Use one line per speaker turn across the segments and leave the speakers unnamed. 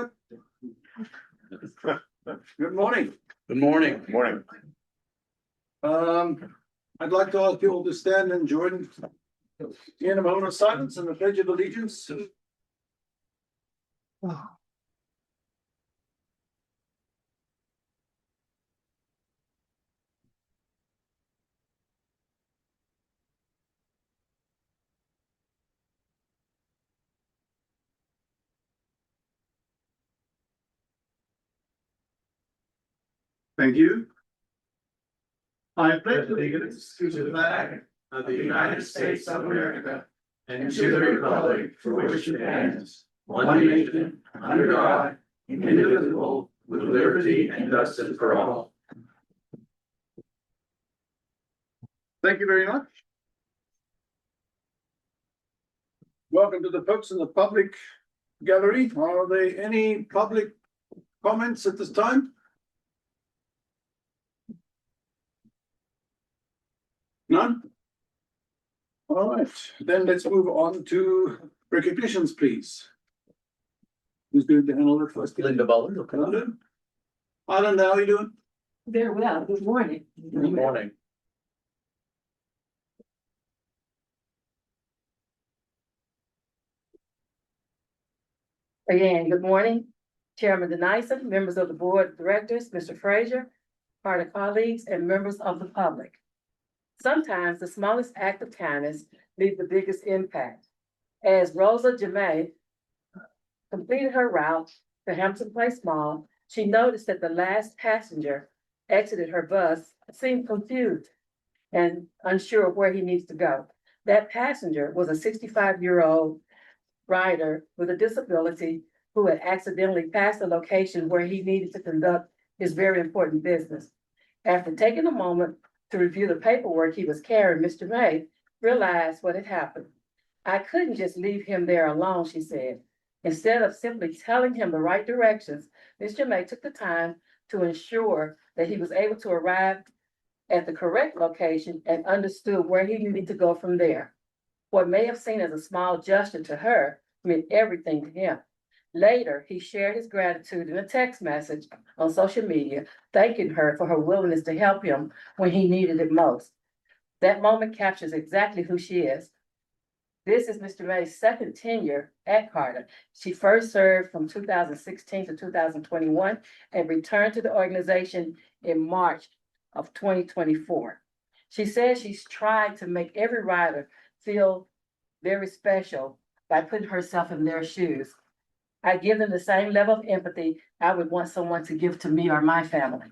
start? Good morning.
Good morning.
Morning.
I'd like to ask you all to stand and join in a moment of silence and the pledge of allegiance. Thank you. I pledge allegiance to the flag of the United States of America and to the republic for which it stands, one nation, under God, indivisible, with liberty and justice for all. Thank you very much. Welcome to the folks in the public gallery. Are there any public comments at this time? None? All right, then let's move on to recognitions, please. Who's going to handle it first?
Linda Butler. Okay.
Linda? Alan, how are you doing?
Very well, good morning.
Good morning.
Again, good morning, Chairman Denison, members of the Board of Directors, Mr. Frazier, party colleagues, and members of the public. Sometimes the smallest act of kindness leaves the biggest impact. As Rosa Jamay completed her route to Hampton Place Mall, she noticed that the last passenger exited her bus seemed confused and unsure of where he needs to go. That passenger was a 65-year-old rider with a disability who had accidentally passed the location where he needed to conduct his very important business. After taking a moment to review the paperwork he was carrying, Mr. May realized what had happened. I couldn't just leave him there alone, she said. Instead of simply telling him the right directions, Mr. May took the time to ensure that he was able to arrive at the correct location and understood where he needed to go from there. What may have seemed as a small gesture to her meant everything to him. Later, he shared his gratitude in a text message on social media, thanking her for her willingness to help him when he needed it most. That moment captures exactly who she is. This is Mr. May's second tenure at Carter. She first served from 2016 to 2021 and returned to the organization in March of 2024. She says she's tried to make every rider feel very special by putting herself in their shoes. I give them the same level of empathy I would want someone to give to me or my family.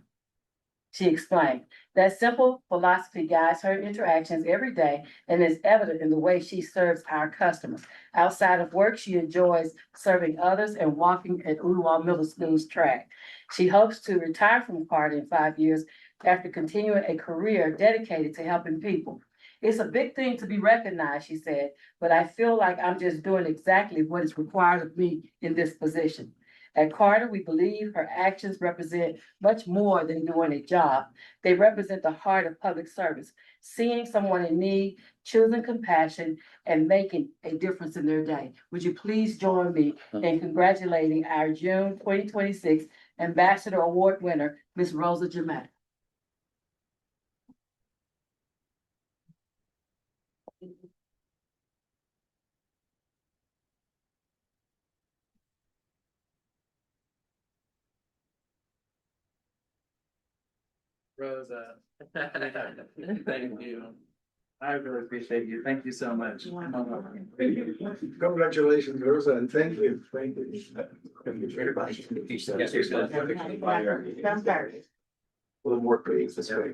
She explained that simple philosophy guides her interactions every day and is evident in the way she serves our customers. Outside of work, she enjoys serving others and walking at Uwa Middle School's track. She hopes to retire from Carter in 5 years after continuing a career dedicated to helping people. It's a big thing to be recognized, she said, but I feel like I'm just doing exactly what is required of me in this position. At Carter, we believe her actions represent much more than doing a job. They represent the heart of public service, seeing someone in need, choosing compassion, and making a difference in their day. Would you please join me in congratulating our June 2026 Ambassador Award winner, Ms. Rosa Jamay.
Rosa. Thank you. I really appreciate you. Thank you so much.
Congratulations, Rosa, and thank you. Thank you. Thank you very much.
Yes, you're good.
I'm sorry.
Little more please, this way.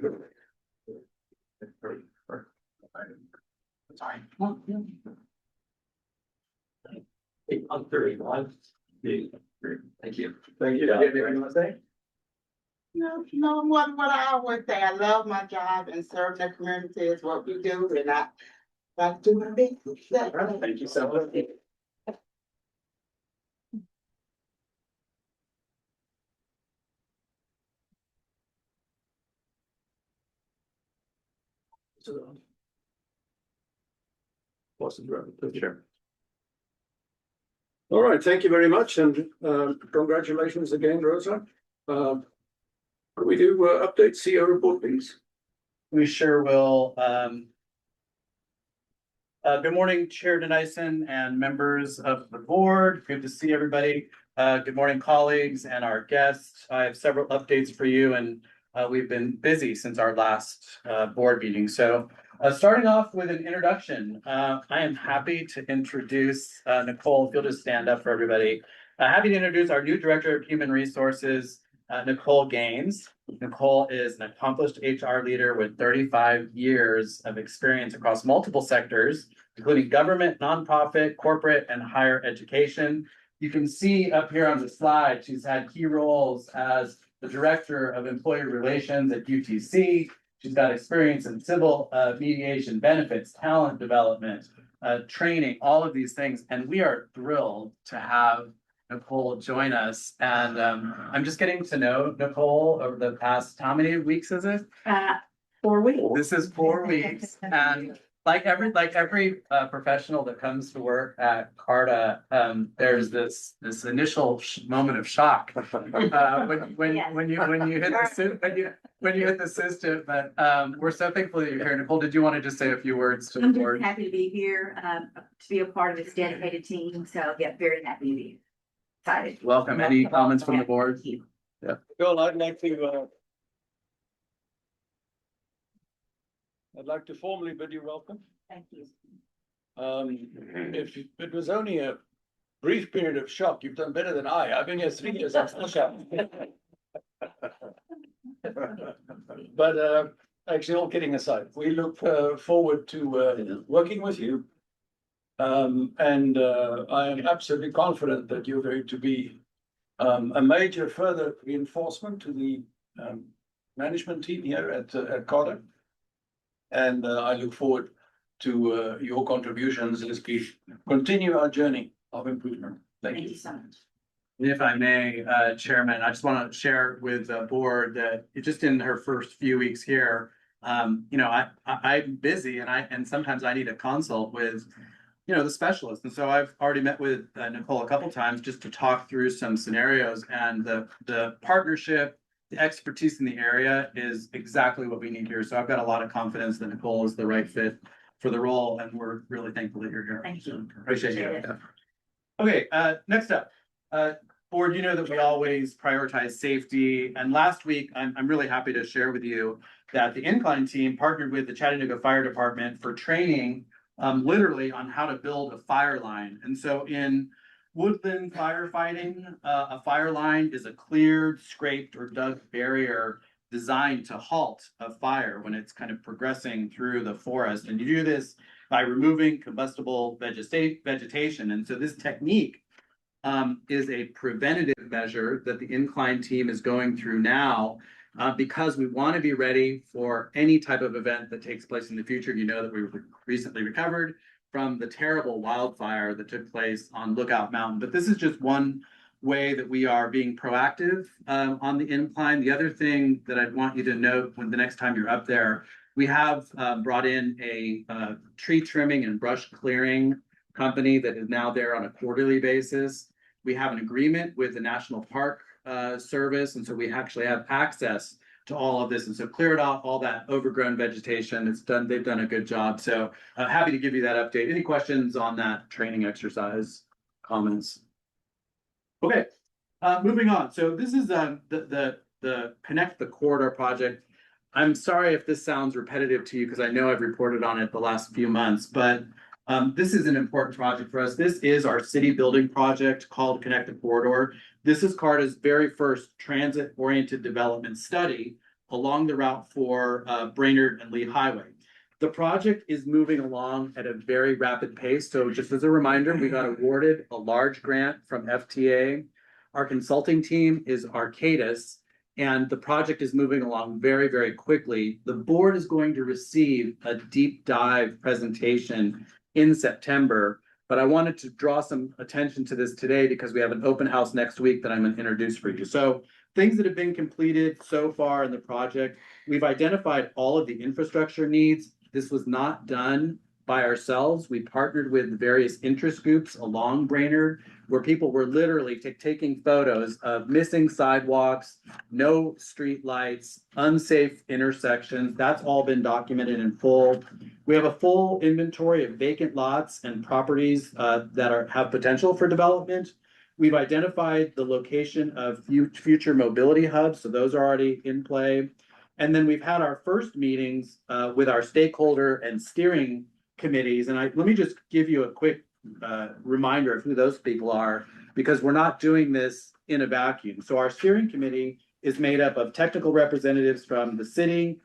I'm 31. Thank you.
Thank you. Anything you want to say?
No, what I always say, I love my job and serving the community is what we do, and I like to do my best.
Thank you so much.
Boston Road, sure.
All right, thank you very much, and congratulations again, Rosa. Can we do update CEO report, please?
We sure will. Good morning, Chair Denison and members of the board. Good to see everybody. Good morning, colleagues and our guests. I have several updates for you, and we've been busy since our last board meeting. So starting off with an introduction, I am happy to introduce Nicole. If you'll just stand up for everybody. Happy to introduce our new Director of Human Resources, Nicole Gaines. Nicole is an accomplished HR leader with 35 years of experience across multiple sectors, including government, nonprofit, corporate, and higher education. You can see up here on the slide, she's had key roles as the Director of Employee Relations at UTC. She's got experience in civil mediation, benefits, talent development, training, all of these things. And we are thrilled to have Nicole join us. And I'm just getting to know Nicole over the past, how many weeks is it?
4 weeks.
This is 4 weeks. And like every professional that comes to work at Carta, there's this initial moment of shock when you hit the system. But we're so thankful that you're here. Nicole, did you want to just say a few words to the
I'm
board?
just happy to be here, to be a part of this dedicated team. So yeah, very happy to be excited.
Welcome. Any comments from the board?
Thank you.
Bill, I'd like to formally bid you welcome.
Thank you.
If it was only a brief period of shock, you've done better than I. I've been here 3 years, I'm still shocked. But actually, all kidding aside, we look forward to working with you. And I am absolutely confident that you're going to be a major further reinforcement to the management team here at Carta. And I look forward to your contributions as we continue our journey of improvement. Thank you.
So much.
If I may, Chairman, I just want to share with the board that just in her first few weeks here, I'm busy and sometimes I need to consult with, the specialist. And so I've already met with Nicole a couple times just to talk through some scenarios, and the partnership, the expertise in the area is exactly what we need here. So I've got a lot of confidence that Nicole is the right fit for the role, and we're really thankful that you're here.
Thank you.
Appreciate you.
Appreciate
Okay, next up, board, you know that we always prioritize safety. And last week, I'm really happy to share with you that the Incline team partnered with the Chattanooga Fire Department for training, literally on how to build a fire line. And so in woodland firefighting, a fire line is a cleared, scraped, or dug barrier designed to halt a fire when it's kind of progressing through the forest. And you do this by removing combustible vegetation. And so this technique is a preventative measure that the Incline team is going through now, because we want to be ready for any type of event that takes place in the future. You know that we recently recovered from the terrible wildfire that took place on Lookout Mountain. But this is just one way that we are being proactive on the Incline. The other thing that I'd want you to note when the next time you're up there, we have brought in a tree trimming and brush clearing company that is now there on a quarterly basis. We have an agreement with the National Park Service, and so we actually have access to all of this. And so cleared off all that overgrown vegetation. It's done. They've done a good job. So I'm happy to give you that update. Any questions on that training exercise? Comments? Okay, moving on. So this is the Connect the Corridor project. I'm sorry if this sounds repetitive to you because I know I've reported on it the last few months, but this is an important project for us. This is our city building project called Connect the Corridor. This is Carta's very first transit-oriented development study along the route for Brainerd and Lee Highway. The project is moving along at a very rapid pace. So just as a reminder, we got awarded a large grant from FTA. Our consulting team is Arcadis, and the project is moving along very, very quickly. The board is going to receive a deep dive presentation in September, but I wanted to draw some attention to this today because we have an open house next week that I'm going to introduce for you. So things that have been completed so far in the project, we've identified all of the infrastructure needs. This was not done by ourselves. We partnered with various interest groups along Brainerd where people were literally taking photos of missing sidewalks, no street lights, unsafe intersections. That's all been documented in full. We have a full inventory of vacant lots and properties that have potential for development. We've identified the location of future mobility hubs, so those are already in play. And then we've had our first meetings with our stakeholder and steering committees. And let me just give you a quick reminder of who those people are, because we're not doing this in a vacuum. So our steering committee is made up of technical representatives from the city,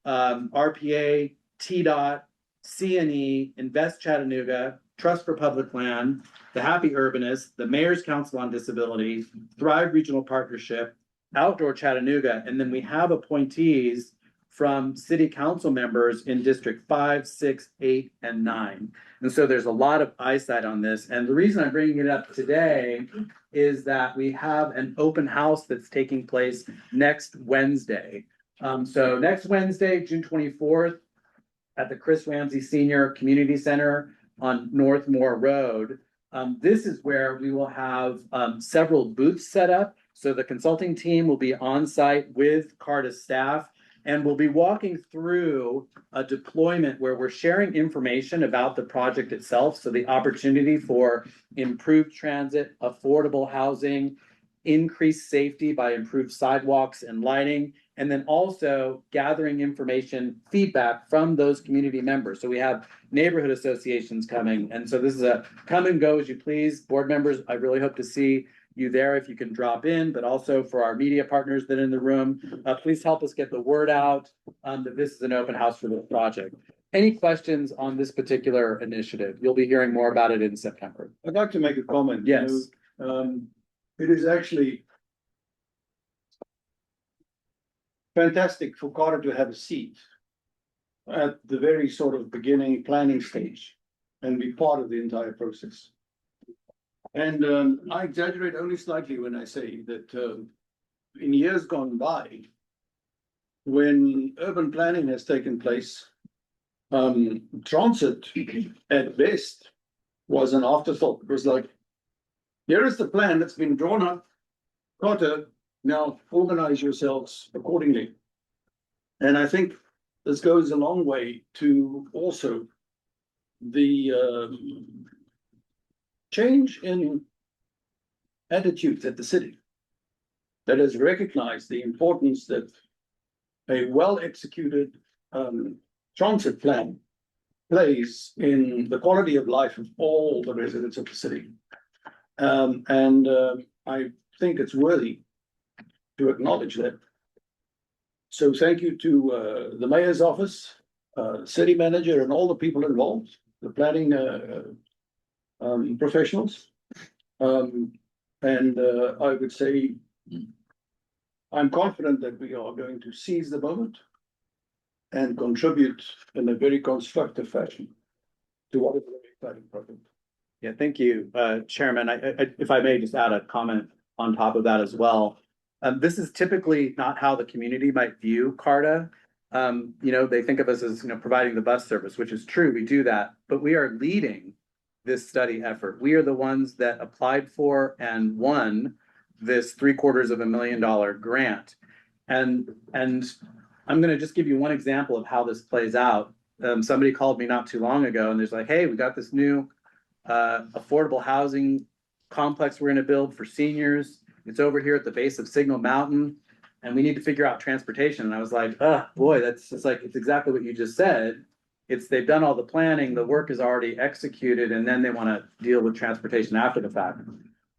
RPA, TDOT, CNE, Invest Chattanooga, Trust for Public Land, the Happy Urbanists, the Mayor's Council on Disability, Thrive Regional Partnership, Outdoor Chattanooga, and then we have appointees from city council members in District 5, 6, 8, and 9. And so there's a lot of eyesight on this. And the reason I'm bringing it up today is that we have an open house that's taking place next Wednesday. So next Wednesday, June 24th, at the Chris Ramsey Senior Community Center on Northmore Road. This is where we will have several booths set up. So the consulting team will be on site with CARTA staff, and we'll be walking through a deployment where we're sharing information about the project itself. So the opportunity for improved transit, affordable housing, increased safety by improved sidewalks and lighting, and then also gathering information, feedback from those community members. So we have neighborhood associations coming. And so this is a come and go as you please. Board members, I really hope to see you there if you can drop in, but also for our media partners that are in the room, please help us get the word out that this is an open house for the project. Any questions on this particular initiative? You'll be hearing more about it in September.
I'd like to make a comment.
Yes.
It is actually fantastic for Carter to have a seat at the very sort of beginning planning stage and be part of the entire process. And I exaggerate only slightly when I say that in years gone by, when urban planning has taken place, transit at best was an afterthought. It was like, here is the plan that's been drawn up. Carter, now organize yourselves accordingly. And I think this goes a long way to also the change in attitudes at the city that has recognized the importance that a well-executed transit plan plays in the quality of life of all the residents of the city. I think it's worthy to acknowledge that. So thank you to the mayor's office, city manager, and all the people involved, the planning professionals. I would say I'm confident that we are going to seize the moment and contribute in a very constructive fashion to what is a very exciting project.
Yeah, thank you, Chairman. If I may just add a comment on top of that as well. This is typically not how the community might view CARTA. They think of us as, providing the bus service, which is true, we do that, but we are leading this study effort. We are the ones that applied for and won this $750,000 grant. And I'm going to just give you one example of how this plays out. Somebody called me not too long ago and there's like, hey, we got this new affordable housing complex we're going to build for seniors. It's over here at the base of Signal Mountain, and we need to figure out transportation. And I was like, oh boy, it's exactly what you just said. They've done all the planning, the work is already executed, and then they want to deal with transportation after the fact.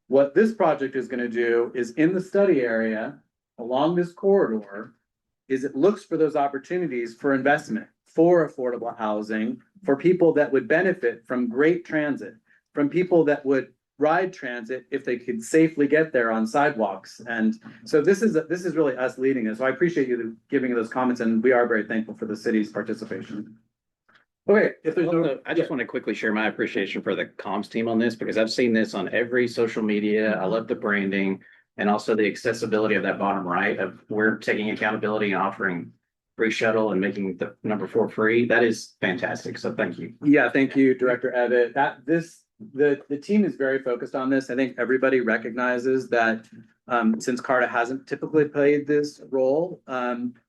What this project is going to do is in the study area along this corridor is it looks for those opportunities for investment, for affordable housing, for people that would benefit from great transit, from people that would ride transit if they could safely get there on sidewalks. And so this is really us leading it. So I appreciate you giving those comments, and we are very thankful for the city's participation. Okay, if there's no,
I just want to quickly share my appreciation for the comms team on this, because I've seen this on every social media. I love the branding and also the accessibility of that bottom right of we're taking accountability and offering free shuttle and making the number 4 free. That is fantastic. So thank you.
Yeah, thank you, Director Evitt. the team is very focused on this. I think everybody recognizes that since Carta hasn't typically played this role,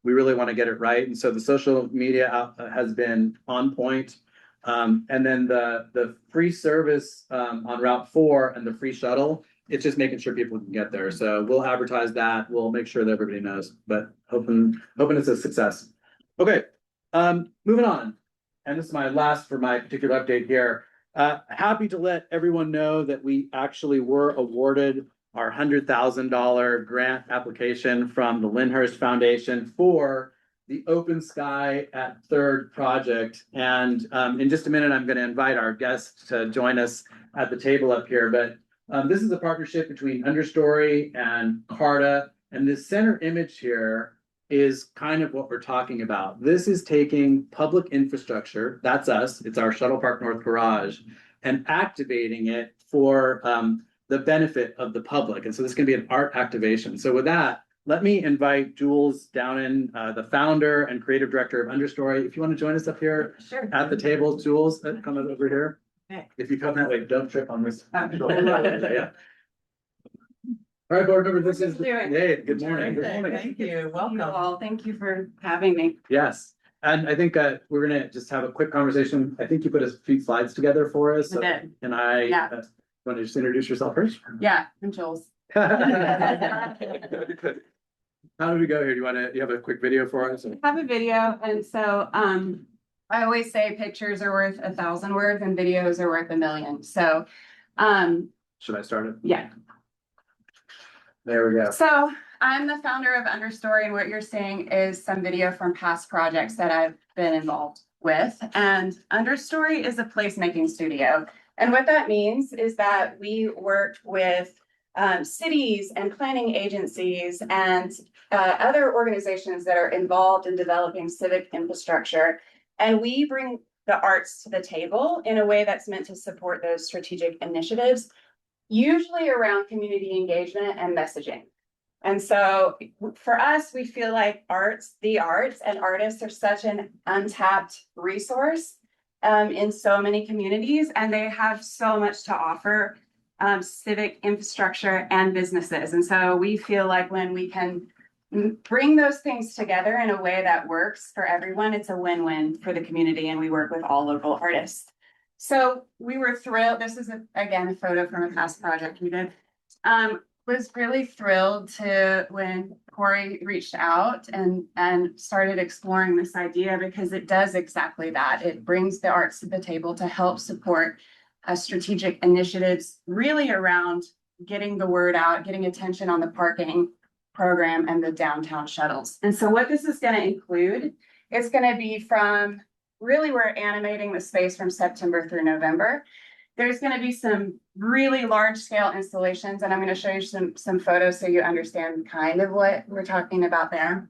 we really want to get it right. And so the social media has been on point. And then the free service on Route 4 and the free shuttle, it's just making sure people can get there. So we'll advertise that. We'll make sure that everybody knows, but hoping it's a success. Okay, moving on. And this is my last for my particular update here. Happy to let everyone know that we actually were awarded our $100,000 grant application from the Lyndhurst Foundation for the Open Sky at Third project. And in just a minute, I'm going to invite our guests to join us at the table up here. But this is a partnership between Understory and Carta. And this center image here is kind of what we're talking about. This is taking public infrastructure, that's us, it's our Shuttle Park North Garage, and activating it for the benefit of the public. And so this is gonna be an art activation. So with that, let me invite Jules Downen, the founder and creative director of Understory. If you want to join us up here
Sure.
at the table, Jules, come over here.
Okay.
If you come that way, don't trip on this. Yeah. All right, board members, this is,
Doing?
hey, good morning. Good morning.
Thank you. Welcome. All. Thank you for having me.
Yes, and I think we're gonna just have a quick conversation. I think you put a few slides together for us. So,
I did.
and I
Yeah.
want to just introduce yourself first.
Yeah, I'm Jules.
How did we go here? You have a quick video for us?
I have a video, and so I always say pictures are worth 1,000 words and videos are worth 1,000,000. So
Should I start it?
yeah.
There we go.
So I'm the founder of Understory, and what you're seeing is some video from past projects that I've been involved with. And Understory is a placemaking studio. And what that means is that we work with cities and planning agencies and other organizations that are involved in developing civic infrastructure. And we bring the arts to the table in a way that's meant to support those strategic initiatives, usually around community engagement and messaging. And so for us, we feel like the arts and artists are such an untapped resource in so many communities, and they have so much to offer civic infrastructure and businesses. And so we feel like when we can bring those things together in a way that works for everyone, it's a win-win for the community, and we work with all local artists. So we were thrilled. This is again a photo from a past project we did. Was really thrilled to when Corey reached out and started exploring this idea, because it does exactly that. It brings the arts to the table to help support strategic initiatives really around getting the word out, getting attention on the parking program and the downtown shuttles. And so what this is going to include, it's going to be from really, we're animating the space from September through November. There's going to be some really large scale installations, and I'm going to show you some photos so you understand kind of what we're talking about there.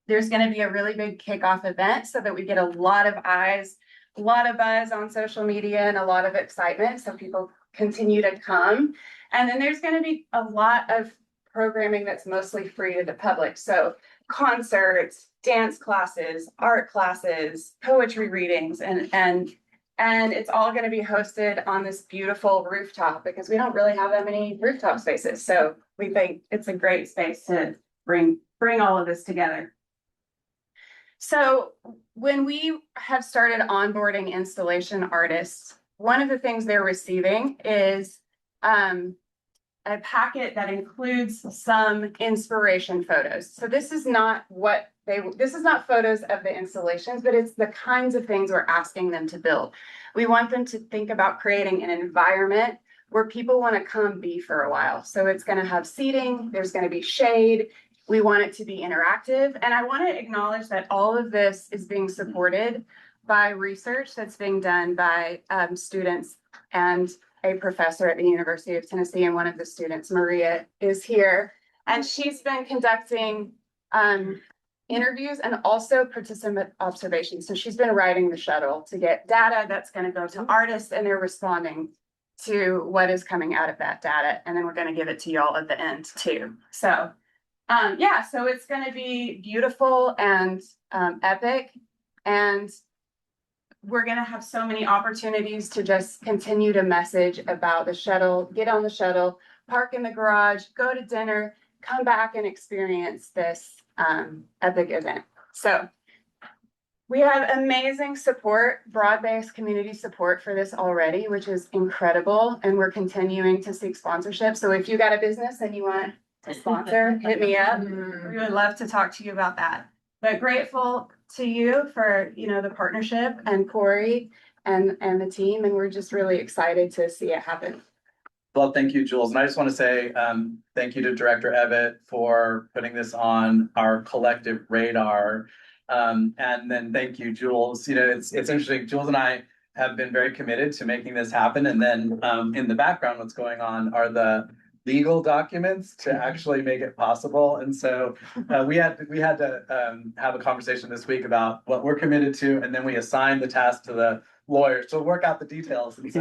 There's going to be a really big kickoff event so that we get a lot of eyes, a lot of buzz on social media, and a lot of excitement so people continue to come. And then there's going to be a lot of programming that's mostly free to the public. So concerts, dance classes, art classes, poetry readings, and it's all going to be hosted on this beautiful rooftop, because we don't really have that many rooftop spaces. So we think it's a great space to bring all of this together. So when we have started onboarding installation artists, one of the things they're receiving is a packet that includes some inspiration photos. So this is not photos of the installations, but it's the kinds of things we're asking them to build. We want them to think about creating an environment where people want to come be for a while. So it's going to have seating, there's going to be shade. We want it to be interactive. And I want to acknowledge that all of this is being supported by research that's being done by students and a professor at the University of Tennessee. And one of the students, Maria, is here. And she's been conducting interviews and also participant observations. So she's been riding the shuttle to get data that's going to go to artists, and they're responding to what is coming out of that data. And then we're going to give it to y'all at the end too. So yeah, so it's going to be beautiful and epic. And we're gonna have so many opportunities to just continue to message about the shuttle, get on the shuttle, park in the garage, go to dinner, come back and experience this epic event. So we have amazing support, broad-based community support for this already, which is incredible. And we're continuing to seek sponsorship. So if you got a business and you want to sponsor, hit me up. We would love to talk to you about that. But grateful to you for, you know, the partnership and Corey and the team. And we're just really excited to see it happen.
Well, thank you, Jules. And I just want to say, thank you to Director Evitt for putting this on our collective radar. And then thank you, Jules. You know, it's interesting. Jules and I have been very committed to making this happen. And then, in the background, what's going on are the legal documents to actually make it possible. And so, we had to, have a conversation this week about what we're committed to, and then we assigned the task to the lawyers to work out the details. And so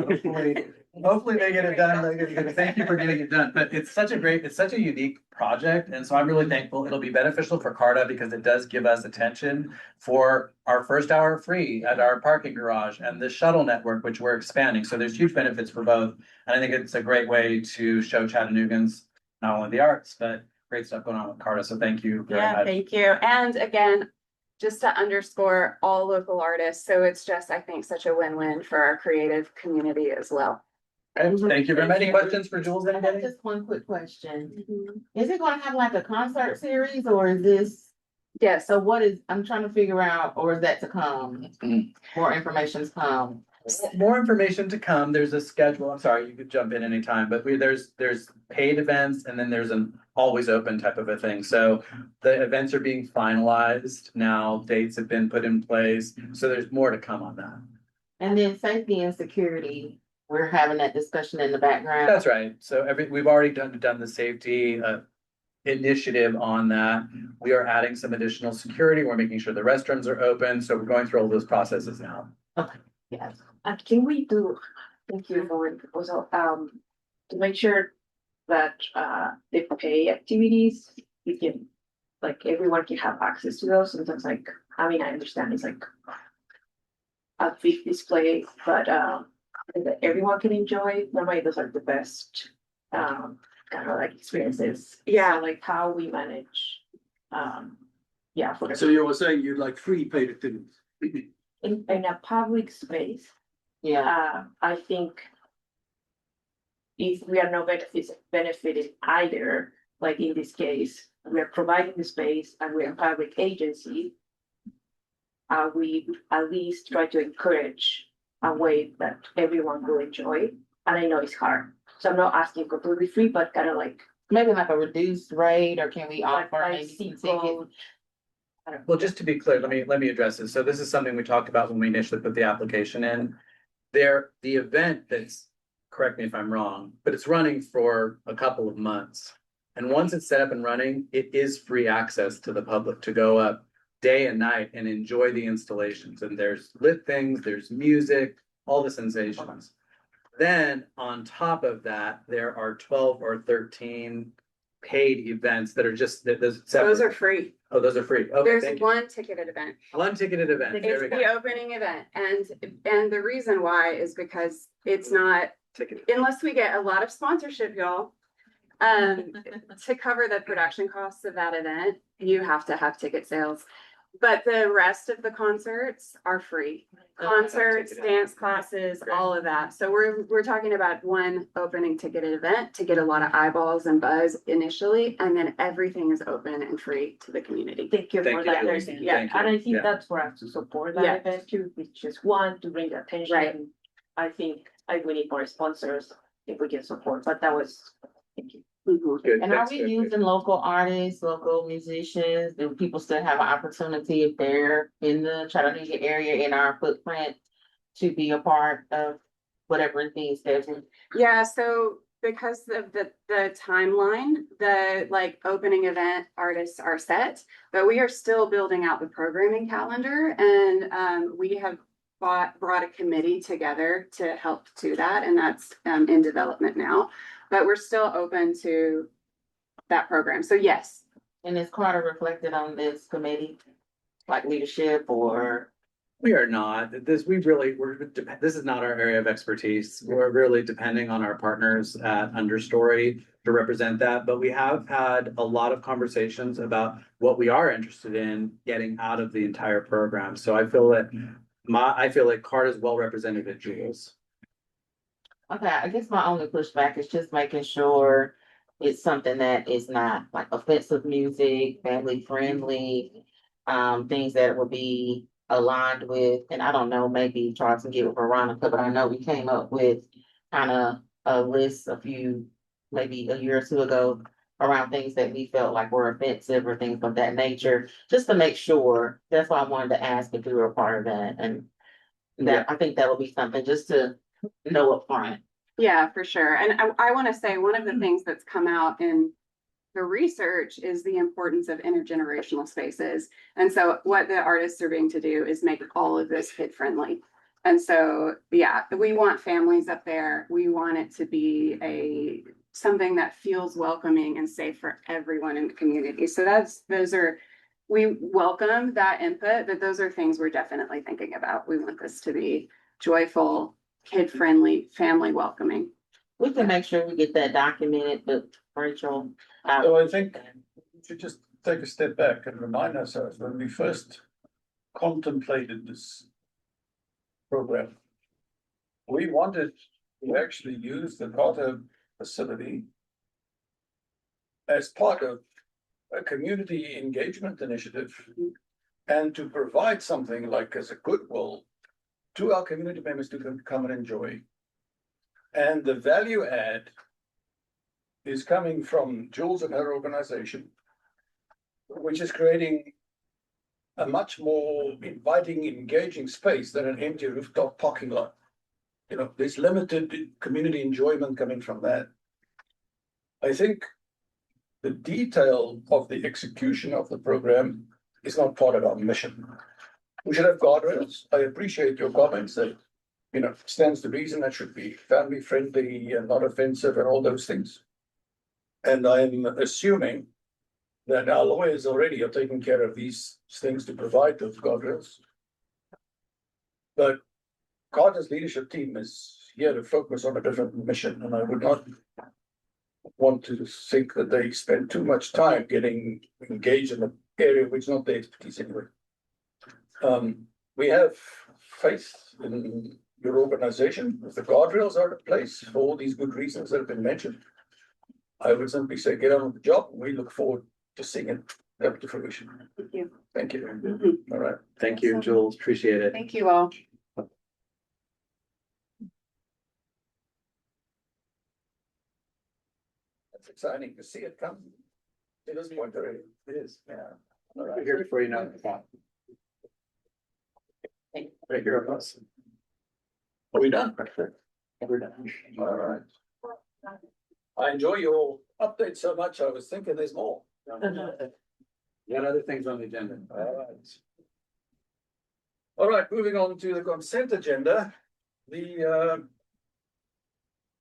hopefully they get it done. Thank you for getting it done. But it's such a unique project. And so I'm really thankful. It'll be beneficial for CARTA because it does give us attention for our first hour free at our parking garage and the shuttle network, which we're expanding. So there's huge benefits for both. And I think it's a great way to show Chattanoogans not only the arts, but great stuff going on with CARTA. So thank you very
Yeah,
much.
thank you. And again, just to underscore all local artists. So it's just, I think, such a win-win for our creative community as well.
Okay, thank you very much. Any questions for Jules?
I have
Anybody?
just one quick question. Is it gonna have like a concert series or is this,
Yes,
so what is, I'm trying to figure out, or is that to come? More information's come.
More information to come. There's a schedule. I'm sorry, you could jump in anytime, but there's paid events and then there's an always open type of a thing. So the events are being finalized now, dates have been put in place, so there's more to come on that.
And then safety and security, we're having that discussion in the background.
That's right. So we've already done the safety initiative on that. We are adding some additional security. We're making sure the restrooms are open. So we're going through all those processes now.
Yes, and can we do, thank you for the proposal, to make sure that, the pay activities, we can, like, everyone can have access to those, sometimes like, I mean, I understand it's like a big display, but, that everyone can enjoy, normally those are the best, kind of like experiences.
Yeah.
So, like how we manage, yeah, for
So you were saying you'd like free paid activities?
in a public space.
Yeah,
I think if we are not benefited either, like in this case, we are providing the space and we are a public agency. We at least try to encourage a way that everyone will enjoy, and I know it's hard, so I'm not asking completely free, but kind of like.
maybe like a reduced rate, or can we offer
like
maybe some
people-
tickets?
I don't know.
Well, just to be clear, let me address this. So this is something we talked about when we initially put the application in. The event that's, correct me if I'm wrong, but it's running for a couple of months. And once it's set up and running, it is free access to the public to go up day and night and enjoy the installations. And there's lit things, there's music, all the sensations. Then on top of that, there are 12 or 13 paid events that are just,
those are free.
Oh, those are free. Okay,
There's
thank you.
one ticketed event.
One ticketed event. There
It's
we go.
the opening event, and the reason why is because it's not, unless we get a lot of sponsorship, y'all. To cover the production costs of that event, you have to have ticket sales. But the rest of the concerts are free. Concerts, dance classes, all of that. So we're talking about one opening ticketed event to get a lot of eyeballs and buzz initially, and then everything is open and free to the community.
Thank you
Thank
for
you,
that.
Jules.
Yeah,
Thank you.
and I think
Yeah.
that's for us to support
Yeah.
that event too, we just want to bring the attention.
Right.
I think we need more sponsors if we can support, but that was, thank you.
Mhm.
Good,
And are
thanks,
we
good, good.
using local artists, local musicians? Do people still have an opportunity if they're in the Chattanooga area in our footprint to be a part of whatever is being scheduled?
Yeah, so because of the timeline, the like opening event artists are set, but we are still building out the programming calendar, and we have brought a committee together to help do that, and that's in development now. But we're still open to that program. So yes,
And is Carter reflected on this committee? Like leadership or?
We are not, this is not our area of expertise. We're really depending on our partners at Understory to represent that, but we have had a lot of conversations about what we are interested in getting out of the entire program. So I feel like CART is well represented at Jules.
Okay, I guess my only pushback is just making sure it's something that is not like offensive music, family friendly. Things that will be aligned with, and I don't know, maybe Charles can get with Veronica, but I know we came up with kind of a list maybe a year or two ago around things that we felt like were offensive or things of that nature, just to make sure. That's why I wanted to ask if we were a part of that, and that I think that will be something just to know upfront.
Yeah, for sure. And I want to say one of the things that's come out in the research is the importance of intergenerational spaces. And so what the artists are being to do is make all of this kid friendly. And so, yeah, we want families up there. We want it to be something that feels welcoming and safe for everyone in the community. So we welcome that input, but those are things we're definitely thinking about. We want this to be joyful, kid friendly, family welcoming.
We can make sure we get that documented, but Rachel.
So I think we should just take a step back and remind ourselves when we first contemplated this program, we wanted to actually use the Carter facility as part of a community engagement initiative and to provide something like as a goodwill to our community members to come and enjoy. And the value add is coming from Jules and her organization, which is creating a much more inviting, engaging space than an empty rooftop parking lot. You know, there's limited community enjoyment coming from that. I think the detail of the execution of the program is not part of our mission. We should have guardrails. I appreciate your comments that, you know, stands to reason that should be family friendly and not offensive and all those things. And I'm assuming that our lawyers already are taking care of these things to provide those guardrails. But Carter's leadership team is here to focus on a different mission, and I would not want to think that they spend too much time getting engaged in an area which is not their expertise anyway. We have faith in your organization. If the guardrails are in place for all these good reasons that have been mentioned, I would simply say get on with the job. We look forward to seeing it come to fruition.
Thank you.
Thank you. All right.
Thank you, Jules. Appreciate it.
Thank you all.
That's exciting to see it come to this point already. It is. Yeah. All right.
Here before you know it. Right here with us.
Are we done?
We're done.
All right. I enjoy your update so much. I was thinking there's more.
You got other things on the agenda.
All right. All right, moving on to the consent agenda. The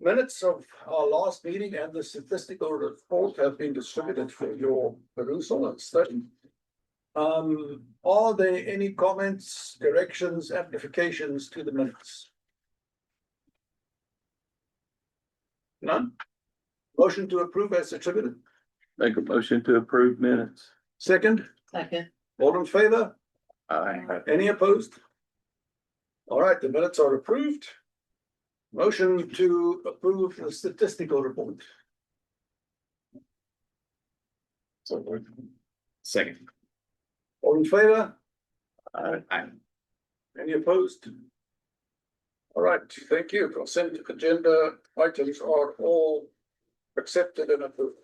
minutes of our last meeting and the statistical report have been distributed for your perusal and study. Are there any comments, corrections, amplifications to the minutes? None? Motion to approve as attributed.
Make a motion to approve minutes.
Second,
Second.
all in favor?
Aye.
Any opposed? All right, the minutes are approved. Motion to approve the statistical report.
Second.
All in favor?
Aye.
Any opposed? All right, thank you. Consent agenda items are all accepted and approved.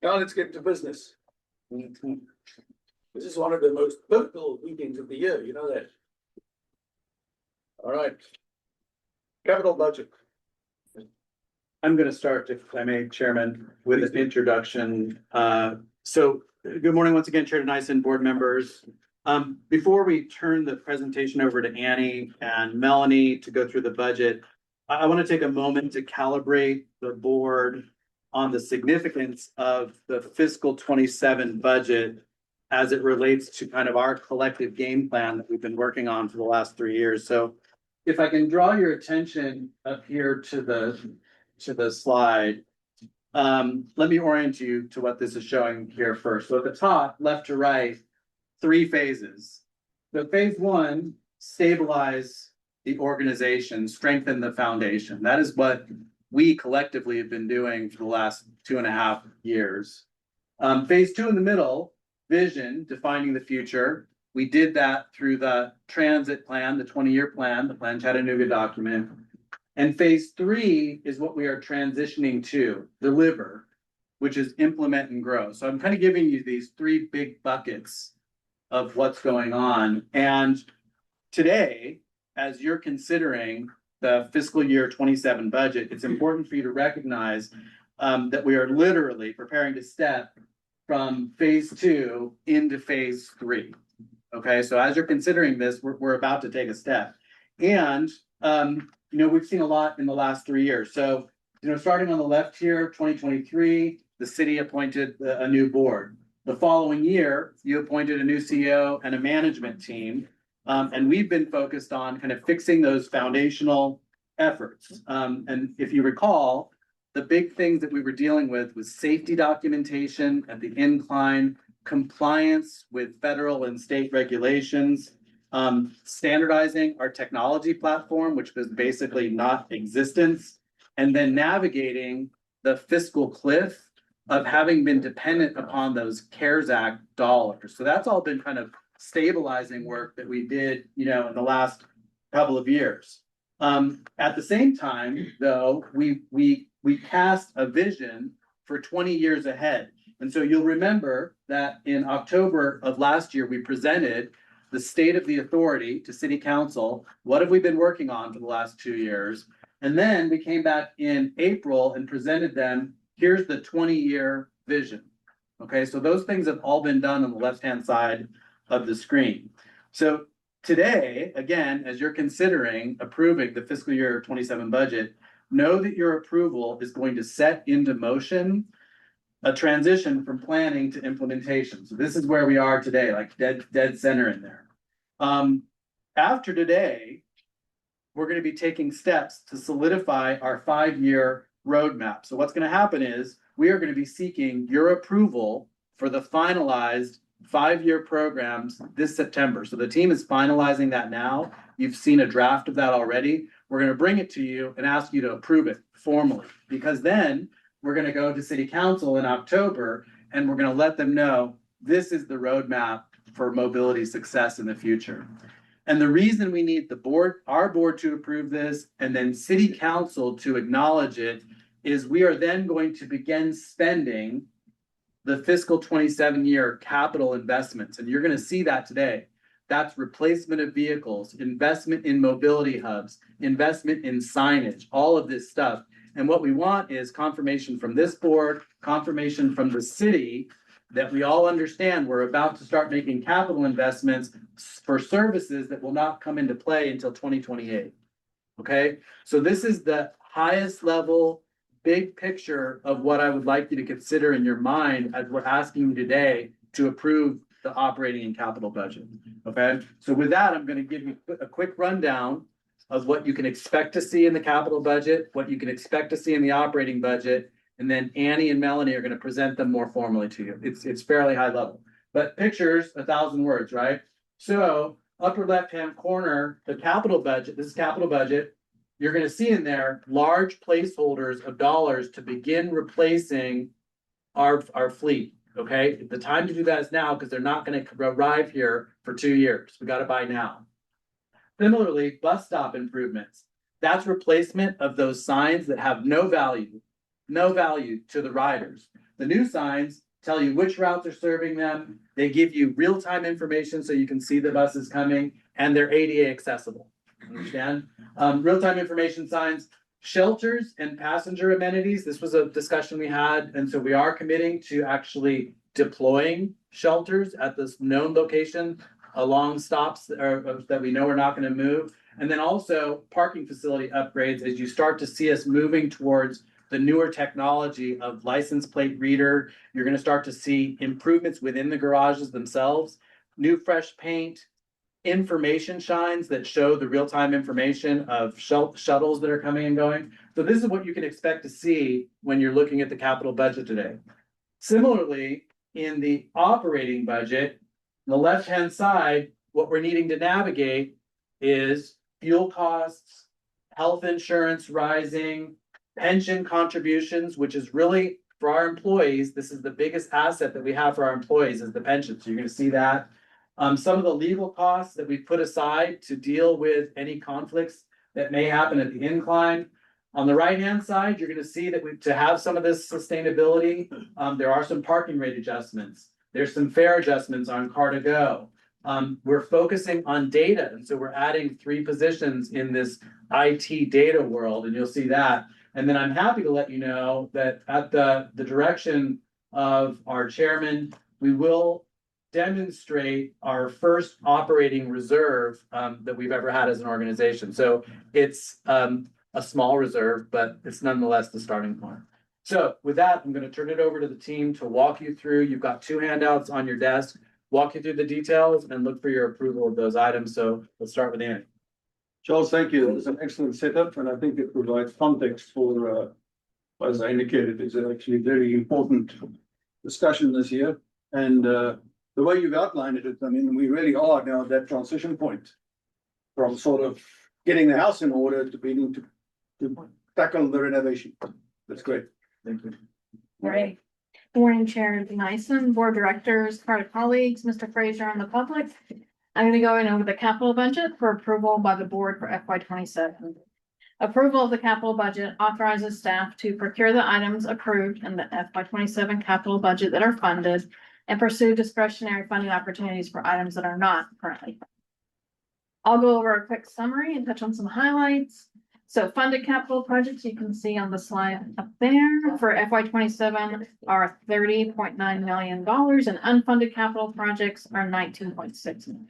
Now let's get to business. This is one of the most pivotal meetings of the year, you know that. All right. Capital budget.
I'm gonna start, if I may, Chairman, with an introduction. So good morning once again, Chair Dennison, board members. Before we turn the presentation over to Annie and Melanie to go through the budget, I want to take a moment to calibrate the board on the significance of the fiscal 27 budget as it relates to kind of our collective game plan that we've been working on for the last 3 years. So if I can draw your attention up here to the slide. Let me orient you to what this is showing here first. So at the top, left to right, 3 phases. So phase 1, stabilize the organization, strengthen the foundation. That is what we collectively have been doing for the last 2.5 years. Phase 2 in the middle, vision, defining the future. We did that through the transit plan, the 20-year plan, the Plan Chattanooga document. And phase 3 is what we are transitioning to, deliver, which is implement and grow. So I'm kind of giving you these 3 big buckets of what's going on. And today, as you're considering the fiscal year 27 budget, it's important for you to recognize that we are literally preparing to step from phase 2 into phase 3. Okay, so as you're considering this, we're about to take a step. And we've seen a lot in the last 3 years. So, starting on the left here, 2023, the city appointed a new board. The following year, you appointed a new CEO and a management team. And we've been focused on kind of fixing those foundational efforts. And if you recall, the big things that we were dealing with was safety documentation at the incline, compliance with federal and state regulations, standardizing our technology platform, which was basically not existence, and then navigating the fiscal cliff of having been dependent upon those CARES Act dollars. So that's all been kind of stabilizing work that we did, in the last couple of years. At the same time, though, we cast a vision for 20 years ahead. And so you'll remember that in October of last year, we presented the state of the authority to city council. What have we been working on for the last 2 years? And then we came back in April and presented them, here's the 20-year vision. Okay, so those things have all been done on the left-hand side of the screen. So today, again, as you're considering approving the fiscal year 27 budget, know that your approval is going to set into motion a transition from planning to implementation. So this is where we are today, like dead center in there. After today, we're going to be taking steps to solidify our 5-year roadmap. So what's going to happen is we are going to be seeking your approval for the finalized 5-year programs this September. So the team is finalizing that now. You've seen a draft of that already. We're going to bring it to you and ask you to approve it formally, because then we're going to go to city council in October and we're going to let them know this is the roadmap for mobility success in the future. And the reason we need our board to approve this and then city council to acknowledge it is we are then going to begin spending the fiscal 27 year capital investments. And you're going to see that today. That's replacement of vehicles, investment in mobility hubs, investment in signage, all of this stuff. And what we want is confirmation from this board, confirmation from the city that we all understand we're about to start making capital investments for services that will not come into play until 2028. Okay, so this is the highest level, big picture of what I would like you to consider in your mind as we're asking you today to approve the operating and capital budget. Okay, so with that, I'm going to give you a quick rundown of what you can expect to see in the capital budget, what you can expect to see in the operating budget, and then Annie and Melanie are going to present them more formally to you. It's fairly high level, but pictures 1,000 words, right? So upper left-hand corner, the capital budget, this is capital budget. You're going to see in there large placeholders of dollars to begin replacing our fleet. Okay, the time to do that is now because they're not going to arrive here for 2 years. We got to buy now. Similarly, bus stop improvements. That's replacement of those signs that have no value to the riders. The new signs tell you which routes are serving them. They give you real-time information so you can see the buses coming, and they're ADA accessible. Understand? Real-time information signs, shelters and passenger amenities. This was a discussion we had, and so we are committing to actually deploying shelters at this known location along stops that we know are not going to move. And then also parking facility upgrades as you start to see us moving towards the newer technology of license plate reader. You're gonna start to see improvements within the garages themselves, new fresh paint, information shines that show the real-time information of shuttles that are coming and going. So this is what you can expect to see when you're looking at the capital budget today. Similarly, in the operating budget, on the left-hand side, what we're needing to navigate is fuel costs, health insurance rising, pension contributions, which is really for our employees, this is the biggest asset that we have for our employees is the pension. So you're gonna see that. Some of the legal costs that we put aside to deal with any conflicts that may happen at the incline. On the right-hand side, you're gonna see that to have some of this sustainability, there are some parking rate adjustments. There's some fare adjustments on Car2Go. We're focusing on data, and so we're adding 3 positions in this IT data world, and you'll see that. And then I'm happy to let you know that at the direction of our chairman, we will demonstrate our first operating reserve that we've ever had as an organization. So it's a small reserve, but it's nonetheless the starting point. So with that, I'm going to turn it over to the team to walk you through. You've got 2 handouts on your desk. Walk you through the details and look for your approval of those items. So let's start with Andy.
Charles, thank you. It's an excellent setup, and I think it provides context for, as I indicated, it's actually very important discussion this year. And the way you've outlined it, I mean, we really are now at that transition point from sort of getting the house in order to beginning to tackle the renovation. That's great.
Thank you.
Right. Good morning, Chair Nyson, Board Directors, Carter colleagues, Mr. Fraser, and the public. I'm going to go in over the capital budget for approval by the board for FY 27. Approval of the capital budget authorizes staff to procure the items approved in the FY 27 capital budget that are funded and pursue discretionary funding opportunities for items that are not currently funded. I'll go over a quick summary and touch on some highlights. So funded capital projects you can see on the slide up there for FY 27 are $30.9 million and unfunded capital projects are $19.6 million.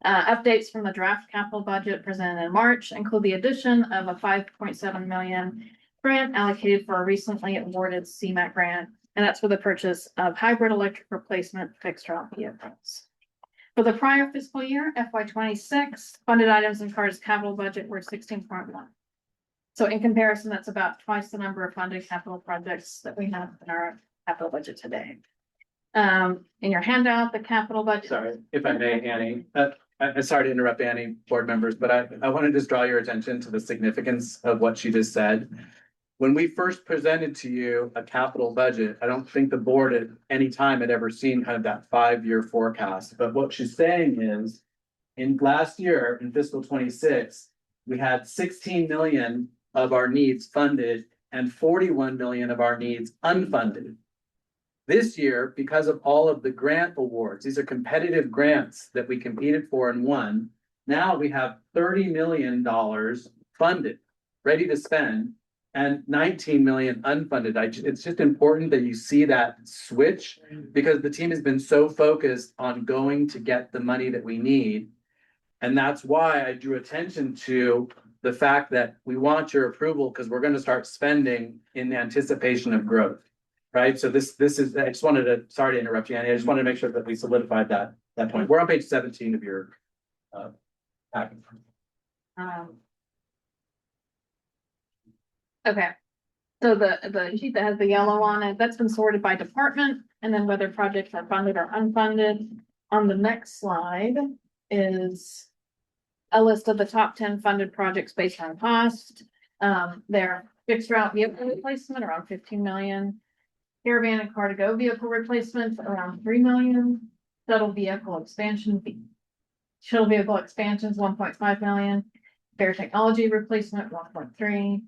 Updates from the draft capital budget presented in March include the addition of a $5.7 million grant allocated for a recently awarded CMAQ grant, and that's for the purchase of hybrid electric replacement fixed route vehicles. For the prior fiscal year, FY 26, funded items in CAR's capital budget were 16.1. So in comparison, that's about twice the number of funded capital projects that we have in our capital budget today. In your handout, the capital budget.
Sorry, if I may, Annie. I'm sorry to interrupt Annie, board members, but I want to just draw your attention to the significance of what she just said. When we first presented to you a capital budget, I don't think the board at any time had ever seen kind of that 5-year forecast. But what she's saying is, in last year, in fiscal 26, we had 16 million of our needs funded and 41 million of our needs unfunded. This year, because of all of the grant awards, these are competitive grants that we competed for and won. Now we have $30 million funded, ready to spend, and 19 million unfunded. It's just important that you see that switch because the team has been so focused on going to get the money that we need. And that's why I drew attention to the fact that we want your approval because we're going to start spending in anticipation of growth. Right, so this is, I just wanted to, sorry to interrupt you, Annie, I just wanted to make sure that we solidified that point. We're on page 17 of your packet.
Okay, so the sheet that has the yellow on it, that's been sorted by department, and then whether projects are funded or unfunded. On the next slide is a list of the top 10 funded projects based on cost. Their fixed route vehicle replacement around 15 million. Caravan and Car2Go vehicle replacement around 3 million. Shuttle vehicle expansions 1.5 million. Fair technology replacement 1.3.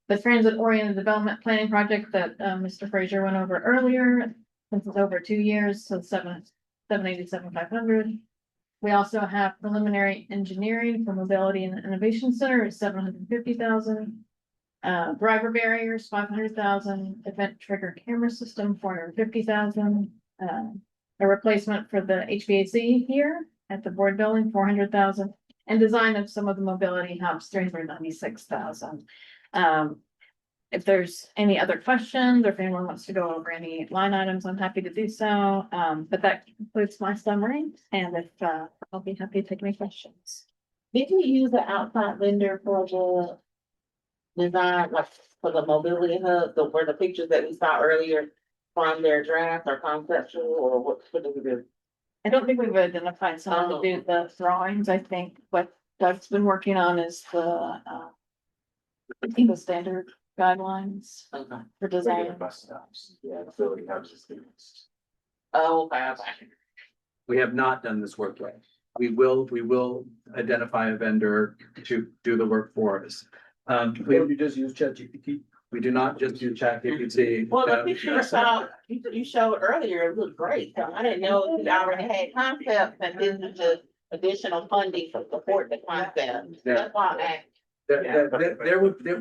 The transit oriented development planning project that Mr. Fraser went over earlier, since it's over 2 years, so 787,500. We also have preliminary engineering for mobility and innovation center is 750,000. Driver barriers, 500,000, event trigger camera system, 450,000. A replacement for the HVAC here at the board building, 400,000, and design of some of the mobility hubs, 396,000. if there's any other questions or if anyone wants to go over any line items, I'm happy to do so. But that concludes my summary and if, I'll be happy to take any questions.
Did you use the outside vendor for the design, like for the mobility hub, where the pictures that we saw earlier from their draft or conceptual, or what did we do?
I don't think we've identified someone to do the drawings. I think what Doug's been working on is the the standard guidelines
Okay.
for design.
Bus stops, yeah, facility houses.
Oh, okay.
We have not done this work yet. We will identify a vendor to do the work for us.
You just use ChatGPT.
We do not just do ChatGPT.
Well, the picture you showed earlier, it looked great, so I didn't know if you already had concepts and this is just additional funding to support the concept. That's why I asked.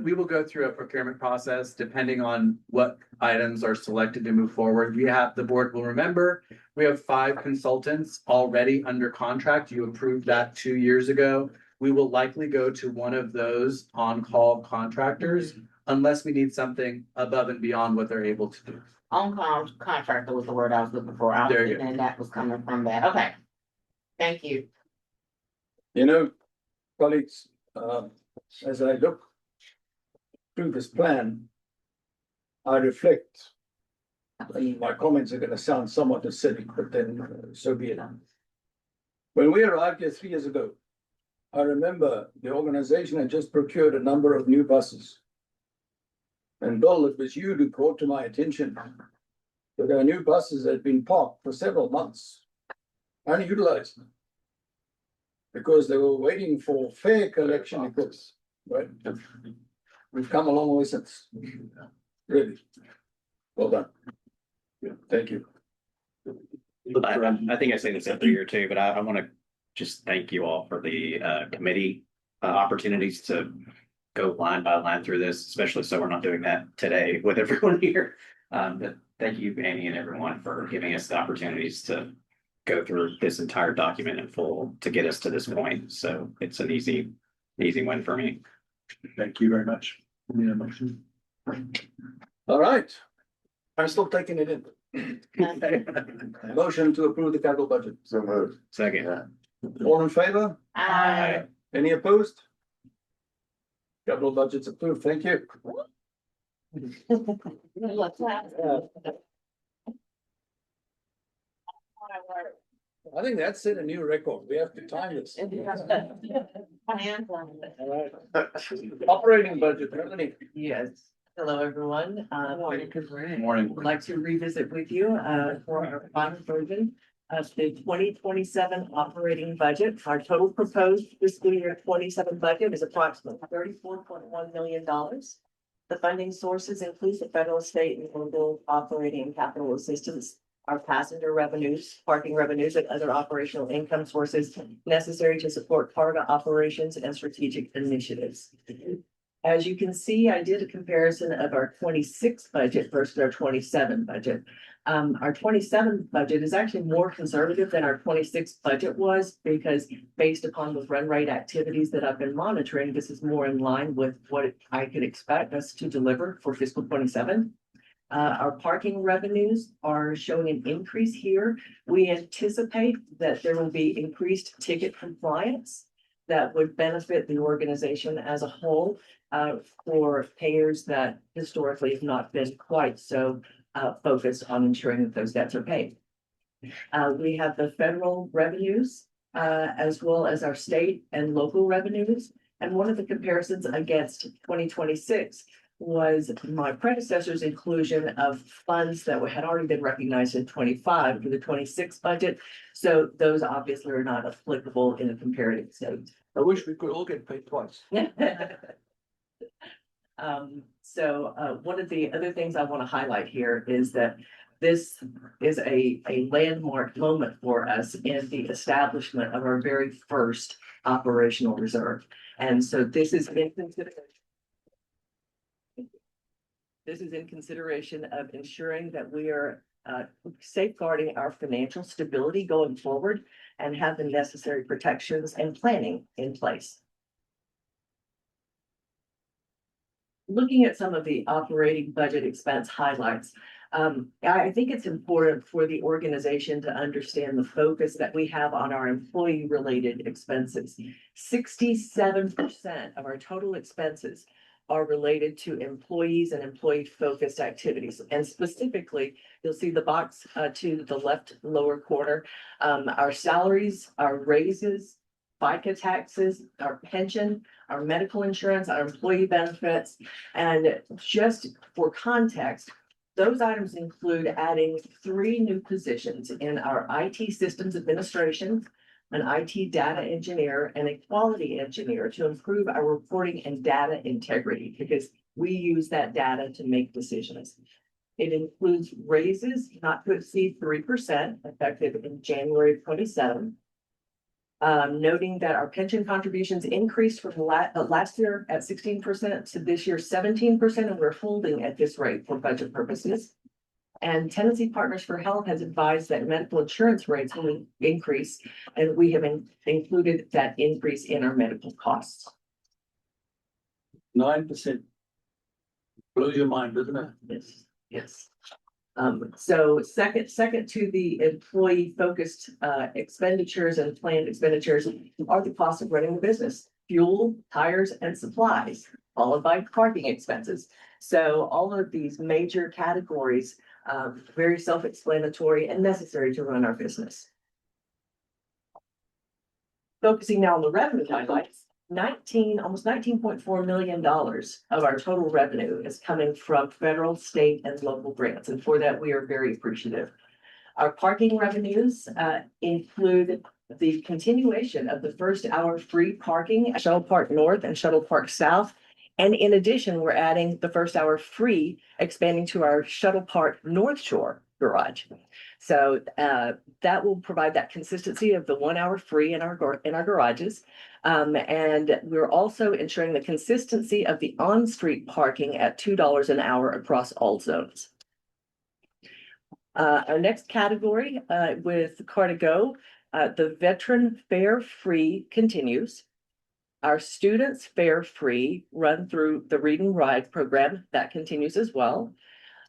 We will go through a procurement process depending on what items are selected to move forward. The board will remember, we have 5 consultants already under contract. You approved that 2 years ago. We will likely go to one of those on-call contractors unless we need something above and beyond what they're able to do.
On-call contractor was the word I was looking for. I was
There you
thinking that was coming from that. Okay. Thank you.
You know, colleagues, as I look through this plan, I reflect, and my comments are gonna sound somewhat acidic, but then so be it. When we arrived here 3 years ago, I remember the organization had just procured a number of new buses. And Bill, it was you who brought to my attention that our new buses had been parked for several months, unutilized. Because they were waiting for fare collection equipment, right? We've come a long way since. Really. Well done. Yeah, thank you.
I think I say this every year too, but I want to just thank you all for the committee opportunities to go line by line through this, especially so we're not doing that today with everyone here. But thank you, Annie, and everyone for giving us the opportunities to go through this entire document in full to get us to this point. So it's an easy win for me.
Thank you very much. Need a motion? All right. I'm still taking it in. Motion to approve the capital budget. So moved.
Second.
All in favor?
Aye.
Any opposed? Capital budget's approved. Thank you. I think that's set a new record. We have to time this. All right. Operating budget, Melanie.
Yes, hello, everyone.
Morning.
Would like to revisit with you, for our final version of the 2027 operating budget. Our total proposed fiscal year 27 budget is approximately $34.1 million. The funding sources include the federal, state, and local operating and capital assistance, our passenger revenues, parking revenues, and other operational income sources necessary to support cargo operations and strategic initiatives. As you can see, I did a comparison of our 26 budget versus our 27 budget. Our 27 budget is actually more conservative than our 26 budget was, because based upon the run rate activities that I've been monitoring, this is more in line with what I could expect us to deliver for fiscal 27. Our parking revenues are showing an increase here. We anticipate that there will be increased ticket compliance that would benefit the organization as a whole, for payers that historically have not been quite so focused on ensuring that those debts are paid. We have the federal revenues, as well as our state and local revenues. And one of the comparisons against 2026 was my predecessor's inclusion of funds that had already been recognized in 25 for the 26 budget. So those obviously are not applicable in a comparative state.
I wish we could all get paid twice.
One of the other things I want to highlight here is that this is a landmark moment for us in the establishment of our very first operational reserve. And so this is in consideration. This is in consideration of ensuring that we are safeguarding our financial stability going forward and have the necessary protections and planning in place. looking at some of the operating budget expense highlights. I think it's important for the organization to understand the focus that we have on our employee-related expenses. 67% of our total expenses are related to employees and employee-focused activities. And specifically, you'll see the box to the left lower corner. Our salaries, our raises, FICA taxes, our pension, our medical insurance, our employee benefits. And just for context, those items include adding 3 new positions in our IT systems administration, an IT data engineer, and a quality engineer to improve our reporting and data integrity, because we use that data to make decisions. It includes raises not to exceed 3% effective in January 27. Noting that our pension contributions increased from last year at 16% to this year 17%, and we're holding at this rate for budget purposes. And Tennessee Partners for Health has advised that medical insurance rates will increase, and we have included that increase in our medical costs.
9%. Blows your mind, doesn't it?
Yes, yes. So second to the employee focused expenditures and planned expenditures are the cost of running the business, fuel, tires, and supplies, followed by parking expenses. So all of these major categories, very self-explanatory and necessary to run our business. Focusing now on the revenue highlights. Almost $19.4 million of our total revenue is coming from federal, state, and local grants, and for that, we are very appreciative. Our parking revenues include the continuation of the first hour free parking at Shuttle Park North and Shuttle Park South. And in addition, we're adding the first hour free, expanding to our Shuttle Park North Shore garage. So that will provide that consistency of the 1 hour free in our garages. And we're also ensuring the consistency of the on-street parking at $2 an hour across all zones. Our next category with Car2Go, the veteran fare free continues. Our students fare free run through the Read and Ride program that continues as well.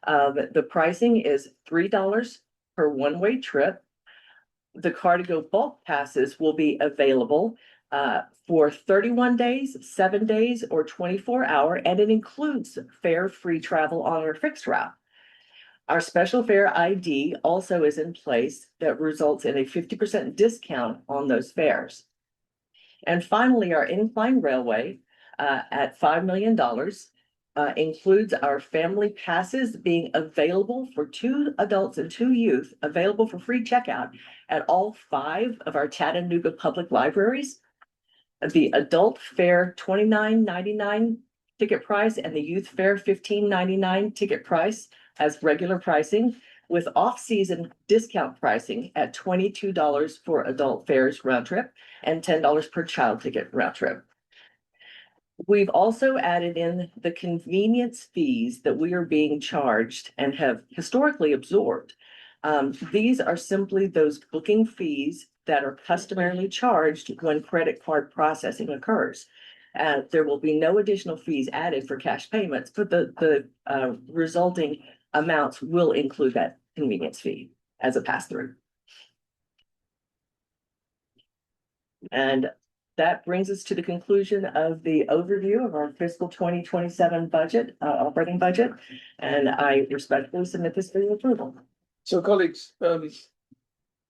The pricing is $3 per one-way trip. The Car2Go bulk passes will be available for 31 days, 7 days, or 24-hour, and it includes fare-free travel on our fixed route. Our special fare ID also is in place that results in a 50% discount on those fares. And finally, our incline railway at $5 million includes our family passes being available for 2 adults and 2 youth, available for free checkout at all 5 of our Chattanooga public libraries. The adult fare $29.99 ticket price and the youth fare $15.99 ticket price as regular pricing, with off-season discount pricing at $22 for adult fares round trip and $10 per child ticket round trip. We've also added in the convenience fees that we are being charged and have historically absorbed. These are simply those booking fees that are customarily charged when credit card processing occurs. There will be no additional fees added for cash payments, but the resulting amounts will include that convenience fee as a pass-through. And that brings us to the conclusion of the overview of our fiscal 2027 budget, operating budget, and I respectfully submit this for your approval.
So colleagues,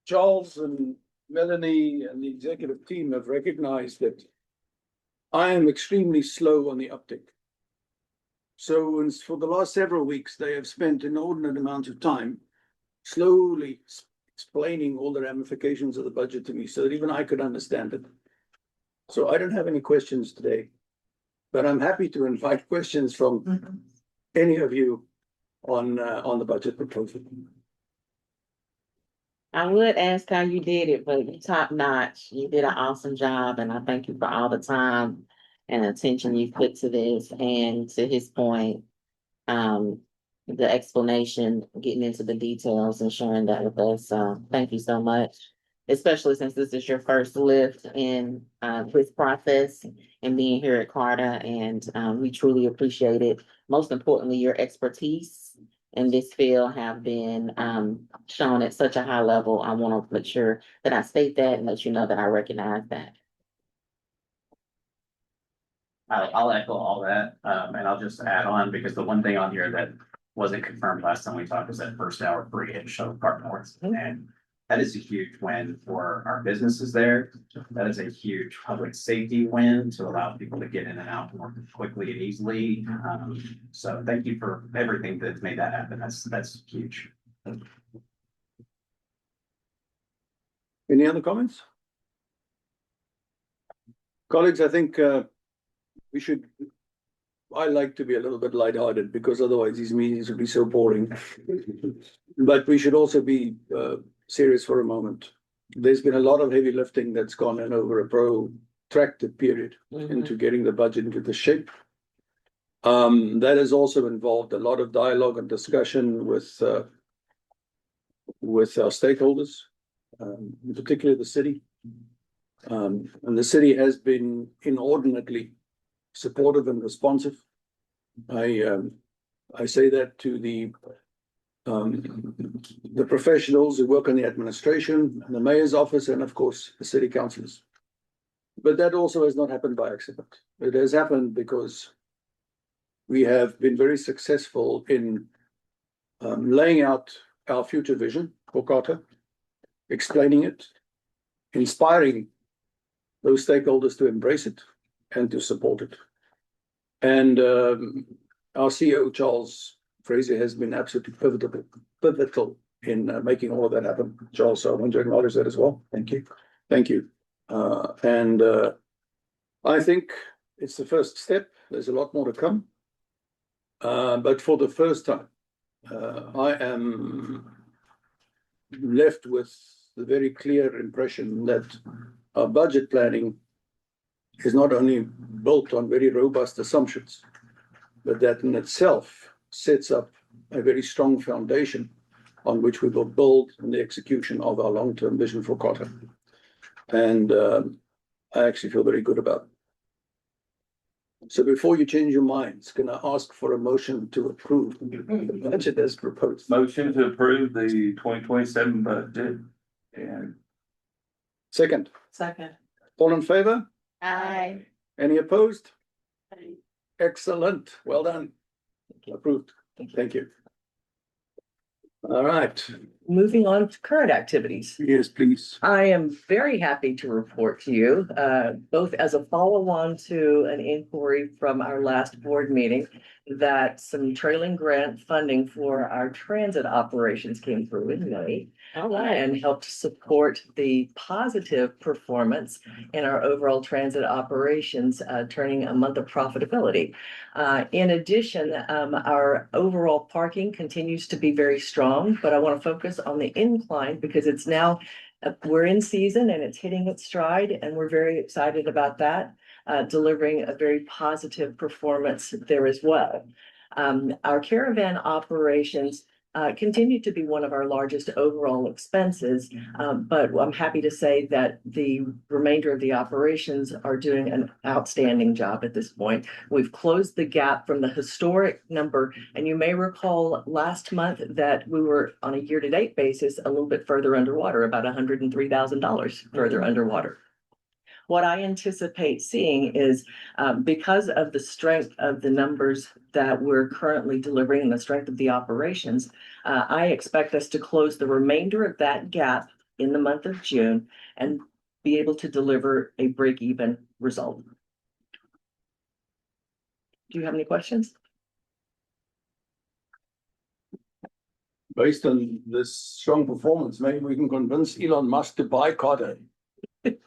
Charles and Melanie and the executive team have recognized that I am extremely slow on the uptick. So for the last several weeks, they have spent inordinate amounts of time slowly explaining all the ramifications of the budget to me so that even I could understand it. So I don't have any questions today, but I'm happy to invite questions from any of you on the budget proposal.
I would ask how you did it, but you top notch. You did an awesome job, and I thank you for all the time and attention you put to this. And to his point, the explanation, getting into the details and sharing that with us. Thank you so much. especially since this is your first lift in this process and being here at Carter, and we truly appreciate it. Most importantly, your expertise in this field have been shown at such a high level. I want to make sure that I state that and let you know that I recognize that.
I'll echo all that, and I'll just add on, because the one thing on here that wasn't confirmed last time we talked was that first hour free at Shuttle Park North. And that is a huge win for our businesses there. That is a huge public safety win to allow people to get in and out more quickly and easily. So thank you for everything that's made that happen. That's huge.
Any other comments? Colleagues, I think I like to be a little bit lighthearted, because otherwise these meetings would be so boring. But we should also be serious for a moment. There's been a lot of heavy lifting that's gone in over a protracted period into getting the budget into the shape. That has also involved a lot of dialogue and discussion with our stakeholders, in particular the city. And the city has been inordinately supportive and responsive. I say that to the professionals who work in the administration, the mayor's office, and of course, the city councillors. But that also has not happened by accident. It has happened because we have been very successful in laying out our future vision for Carter, explaining it, inspiring those stakeholders to embrace it and to support it. And our CEO, Charles Fraser, has been absolutely pivotal in making all of that happen. Charles, so I want to acknowledge that as well. Thank you. Thank you. And I think it's the first step. There's a lot more to come. But for the first time, I am left with the very clear impression that our budget planning is not only built on very robust assumptions, but that in itself sets up a very strong foundation on which we will build in the execution of our long-term vision for Carter. And I actually feel very good about it. So before you change your minds, can I ask for a motion to approve the budget as proposed?
Motion to approve the 2027 budget. And
Second, all in favor?
Aye.
Any opposed? Excellent. Well done. Approved. Thank you. All right.
Moving on to current activities.
Yes, please.
I am very happy to report to you, both as a follow-on to an inquiry from our last board meeting, that some trailing grant funding for our transit operations came through in May. And helped support the positive performance in our overall transit operations, turning a month of profitability. In addition, our overall parking continues to be very strong, but I want to focus on the incline because it's now, we're in season and it's hitting its stride, and we're very excited about that, delivering a very positive performance there as well. Our caravan operations continue to be one of our largest overall expenses, but I'm happy to say that the remainder of the operations are doing an outstanding job at this point. We've closed the gap from the historic number, and you may recall last month that we were on a year-to-date basis a little bit further underwater, about $103,000 further underwater. What I anticipate seeing is, because of the strength of the numbers that we're currently delivering and the strength of the operations, I expect us to close the remainder of that gap in the month of June and be able to deliver a break-even result. Do you have any questions?
Based on this strong performance, maybe we can convince Elon Musk to buy Carter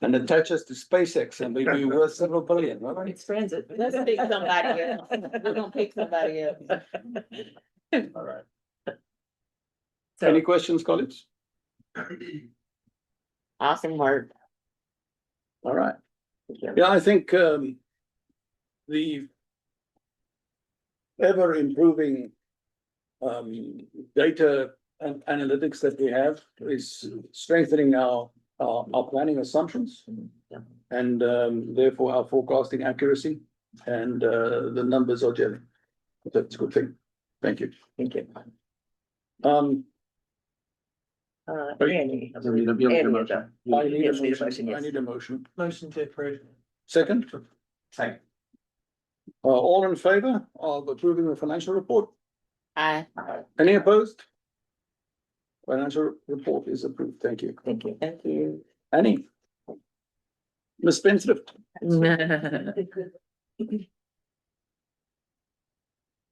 and attach us to SpaceX, and maybe we're worth several billion, right?
It's transit. Let's pick somebody else. We're gonna pick somebody else.
All right. Any questions, colleagues?
Awesome work.
All right. Yeah, I think the ever improving data and analytics that we have is strengthening our our planning assumptions. And therefore our forecasting accuracy and the numbers are gelling. That's a good thing. Thank you.
Thank you.
I
Andy.
need a motion.
Yes, need a motion,
I
yes.
need a motion.
Motion to approve.
Second,
Second.
all in favor of approving the financial report?
Aye.
Any opposed? Financial report is approved. Thank you.
Thank you.
Thank you.
Annie? Ms. Spendthrift?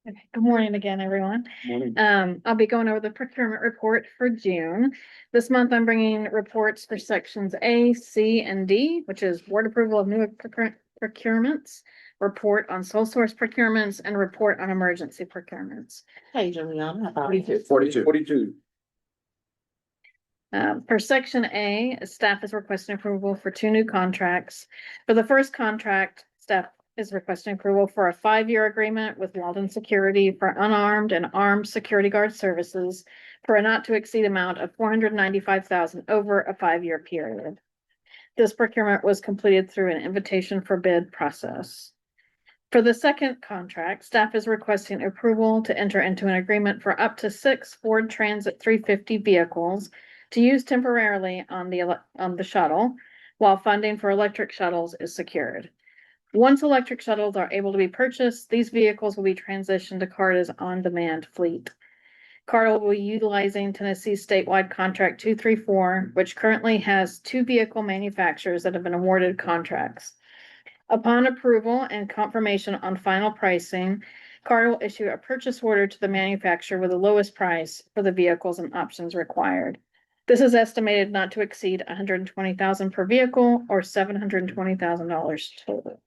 Okay, good morning again, everyone.
Morning.
I'll be going over the procurement report for June. This month, I'm bringing reports for sections A, C, and D, which is board approval of new procurements, report on sole source procurements, and report on emergency procurements.
Hey, Juliana.
42.
For section A, staff is requesting approval for 2 new contracts. For the first contract, staff is requesting approval for a 5-year agreement with Walden Security for unarmed and armed security guard services for a not to exceed amount of $495,000 over a 5-year period. This procurement was completed through an invitation for bid process. For the second contract, staff is requesting approval to enter into an agreement for up to 6 Ford Transit 350 vehicles to use temporarily on the shuttle while funding for electric shuttles is secured. Once electric shuttles are able to be purchased, these vehicles will be transitioned to CARTA's on-demand fleet. CARTA will be utilizing Tennessee's statewide contract 234, which currently has 2 vehicle manufacturers that have been awarded contracts. Upon approval and confirmation on final pricing, CARTA will issue a purchase order to the manufacturer with the lowest price for the vehicles and options required. This is estimated not to exceed $120,000 per vehicle or $720,000 total.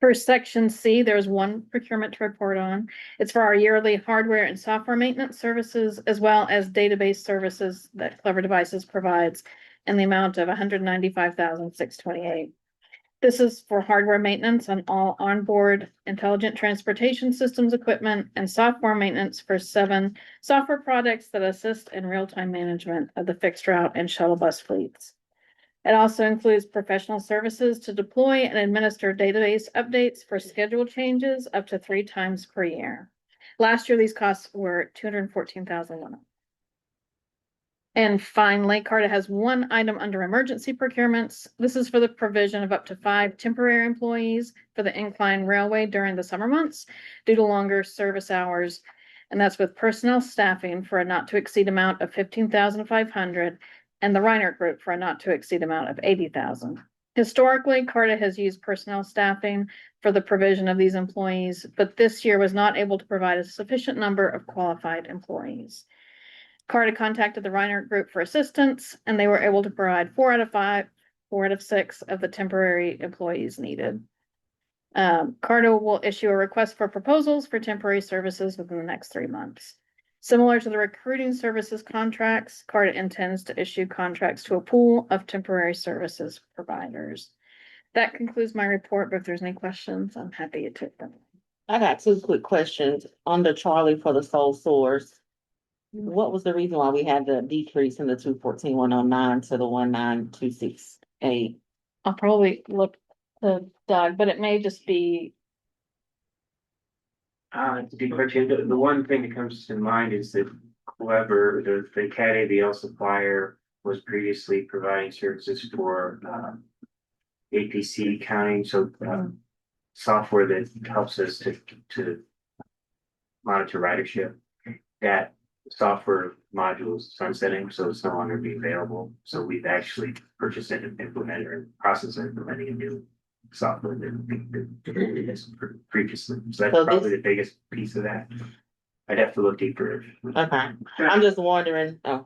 For section C, there's 1 procurement to report on. It's for our yearly hardware and software maintenance services, as well as database services that Clever Devices provides in the amount of $195,628. This is for hardware maintenance on all onboard intelligent transportation systems equipment and software maintenance for 7 software products that assist in real-time management of the fixed route and shuttle bus fleets. It also includes professional services to deploy and administer database updates for schedule changes up to 3 times per year. Last year, these costs were $214,000. And finally, CARTA has 1 item under emergency procurements. This is for the provision of up to 5 temporary employees for the Incline Railway during the summer months due to longer service hours. And that's with personnel staffing for a not to exceed amount of $15,500 and the Reinert Group for a not to exceed amount of $80,000. Historically, CARTA has used personnel staffing for the provision of these employees, but this year was not able to provide a sufficient number of qualified employees. CARTA contacted the Reinert Group for assistance, and they were able to provide 4 out of 6 of the temporary employees needed. CARTA will issue a request for proposals for temporary services within the next 3 months. Similar to the recruiting services contracts, CARTA intends to issue contracts to a pool of temporary services providers. That concludes my report, but if there's any questions, I'm happy to take them.
I got 2 quick questions. On the Charlie for the sole source, what was the reason why we had the decrease in the 214,109 to the 19,268?
I'll probably look to Doug, but it may just be,
To be clear, Tim, the one thing that comes to mind is that whoever the CAT AVL supplier was previously providing services for APC accounting, so software that helps us to monitor ridership. That software module is sunsetting, so it's no longer being available. So we've actually purchased it and implemented or processed and implementing a new software that previously. So that's probably the biggest piece of that. I'd have to look deeper.
Okay, I'm just wondering, oh,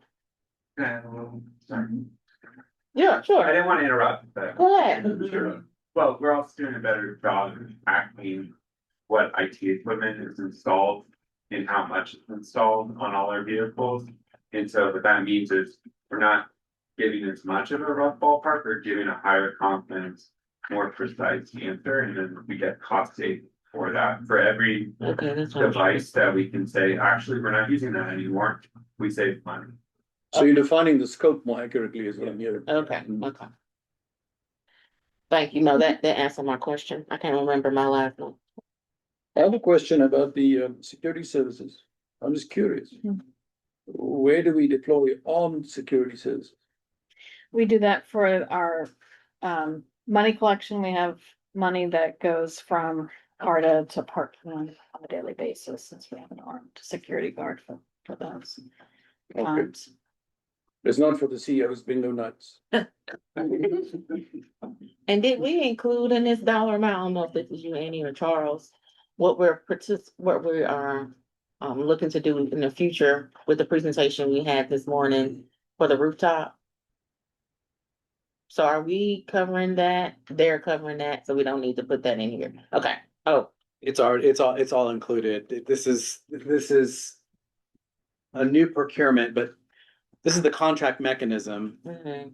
Sorry.
yeah, sure.
I didn't want to interrupt, but.
Go ahead.
Sure. Well, we're also doing a better job of tracking what IT equipment is installed and how much is installed on all our vehicles. And so what that means is we're not giving as much of a rough ballpark, we're giving a higher confidence, more precise answer, and then we get cost savings for that. For every
Okay, that's
device that we can say, actually, we're not using that anymore, we save money.
So you're defining the scope more accurately is what I'm hearing.
Okay, okay. Thank you. No, that answered my question. I can't remember my last one.
I have a question about the security services. I'm just curious. Where do we deploy armed security services?
We do that for our money collection. We have money that goes from CARTA to Parkland on a daily basis, since we have an armed security guard for those.
Okay. It's not for the CEO's bingo nights.
And did we include in this dollar amount, I don't know if this is you, Annie, or Charles, what we are looking to do in the future with the presentation we had this morning for the rooftop? So are we covering that? They're covering that, so we don't need to put that in here. Okay. Oh,
It's all included. This is a new procurement, but this is the contract mechanism.
mhm.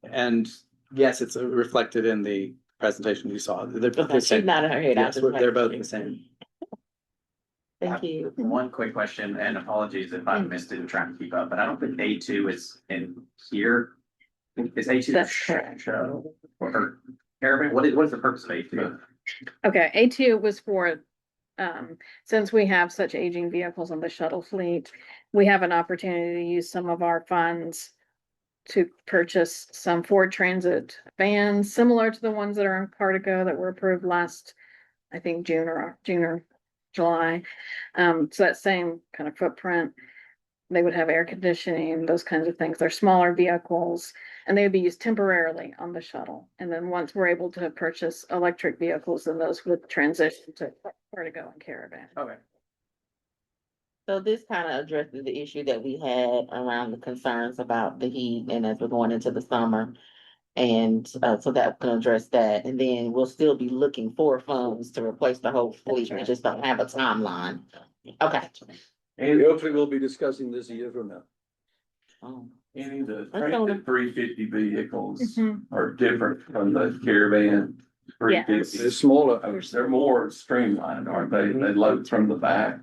And yes, it's reflected in the presentation you saw. They're both
Okay,
the
she's
same.
not in her head. I
Yes,
just wanted
they're
to
both
check.
the same.
Thank you.
One quick question, and apologies if I missed it in trying to keep up, but I don't think A2 is in here. Is A2?
That's correct.
Show or caravan? What is the purpose of A2?
Okay, A2 was for, since we have such aging vehicles on the shuttle fleet, we have an opportunity to use some of our funds to purchase some Ford Transit vans, similar to the ones that are in Cartico that were approved last, I think, June or July. So that same kind of footprint. They would have air conditioning, those kinds of things. They're smaller vehicles and they would be used temporarily on the shuttle. And then once we're able to purchase electric vehicles, then those would transition to Vertigo and Caravan.
Okay.
So this kind of addresses the issue that we had around the concerns about the heat and as we're going into the summer. And so that can address that. And then we'll still be looking for funds to replace the whole fleet. We just don't have a timeline. Okay.
And hopefully we'll be discussing this a year from now.
Oh,
Any of the
That's all.
350 vehicles
Mhm.
are different from the Caravan.
Yeah.
350.
They're smaller.
They're more streamlined, aren't they? They load from the back.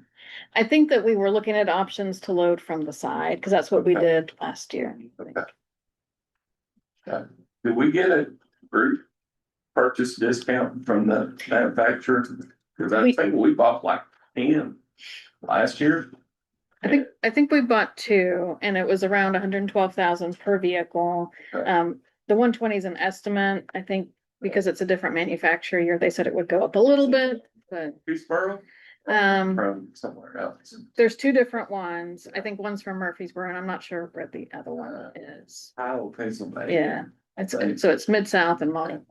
I think that we were looking at options to load from the side, because that's what we did last year.
Did we get a group purchase discount from the manufacturer? Cause I
We-
think we bought like 10 last year.
I think we bought two and it was around 112,000 per vehicle.
Okay.
The 120 is an estimate, I think, because it's a different manufacturer, they said it would go up a little bit, but,
Peaceboro from somewhere else.
there's two different ones. I think one's from Murfreesboro and I'm not sure where the other one is.
Iowa, Pennsylvania.
Yeah, so it's Mid-South and Model.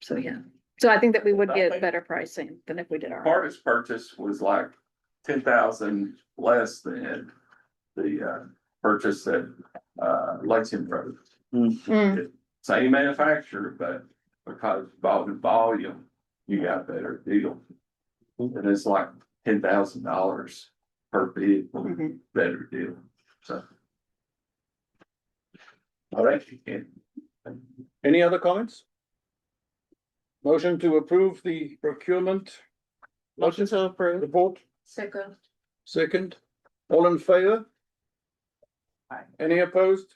So yeah, so I think that we would get better pricing than if we did our.
Hardest purchase was like 10,000 less than the purchase at Lexington Brothers.
Mm,
Same manufacturer, but because bought in volume, you got a better deal. And it's like $10,000 per vehicle,
mhm.
better deal, so. All right,
Any other comments? Motion to approve the procurement
motion to approve.
report,
Second.
second. All in favor?
Aye.
Any opposed?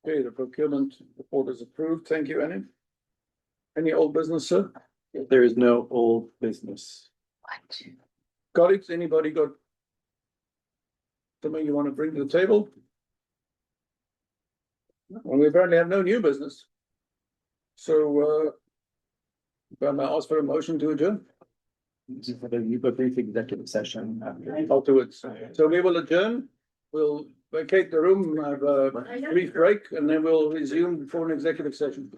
Okay, the procurement report is approved. Thank you, Annie. Any old business, sir?
There is no old business.
Colleagues, anybody got something you want to bring to the table? Well, we apparently have no new business. So, if I may ask for a motion to adjourn
You go brief executive session after.
afterwards. So we will adjourn. We'll vacate the room, have a brief break, and then we'll resume for an executive session.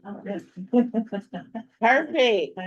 Perfect.